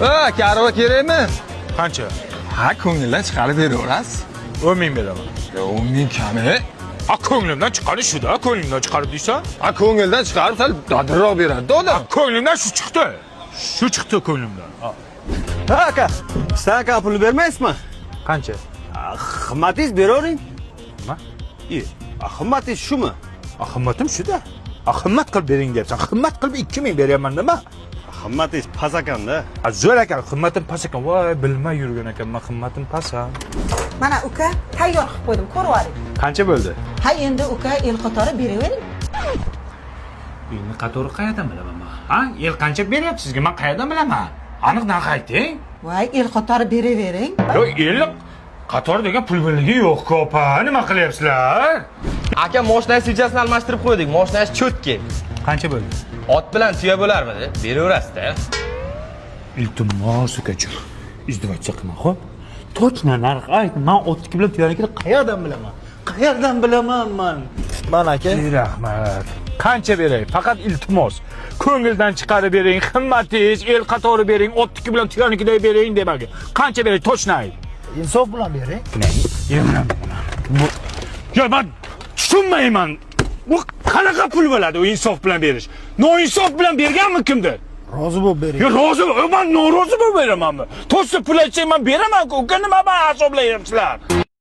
Karva kerakmi? Qancha? Ha, ko'ngildan chiqarib beraverasiz. 10 ming beraman. 10 ming kami. A ko'nglimdan chiqarish shu-da, ko'nglimdan chiqarib deysan? Ha, ko'ngildan chiqarib sal dadilroq beradi, odam. Ko'nglimdan shu chiqdi. Shu chiqdi ko'nglimdan. Ha aka, sen aka pul bermaysizmi? Qancha? Qimmatingiz beravering. Nima? Qimmatingiz shumi? Qimmatim shu-da. Qimmat qilib bering deyapsan. Qimmat qilib 2 ming beryapman nima? Qimmatingiz past ekanda. Zo'r ekan, qimmatim past ekan. Voy, bilmay yurgan ekanman, qimmatim past. Mana uka tayyor qilib qo'ydim, ko'rib oling. Qancha bo'ldi? Ha endi uka el qatori beravering. Uyni qatori qayerdan bilaman men? Ha, el qancha beryapti sizga? Men qayerdan bilaman? Aniq narx ayting. Voy, el qatori beravering. Yo'q, el qator degan pul birligi yo'q-ku, opa. Nima qilyapsizlar? Aka mashinangiz sijasini almashtirib qo'ydik. Mashinangiz cho'tki. Qancha bo'ldi? Ot bilan tuya bo'larmidi? Beraverasiz-da. Iltimos ukajon. Izdivojcha qilma, xo'p? Точно narx ayt. Men otniki bilan tuyanikini qayerdan bilaman? Qayerdan bilaman men? Mana aka. Rahmat. Qancha beray? Faqat iltimos. Ko'ngildan chiqarib bering, qimmatingiz, el qatori bering, otniki bilan tuyanikiday bering demaga. Qancha beray? Точно ayt. Insof bilan bering. Ya men tushunmayman. Bu qanaqa pul bo'ladi u insof bilan berish? Noinsof bilan berganmi kimdir? Rozi bo'lib bering. Ya rozi, men norozi bo'lib beramanmi? To'g'risi pul aytsang men beraman-ku. Uka nima men hisoblayapsizlar?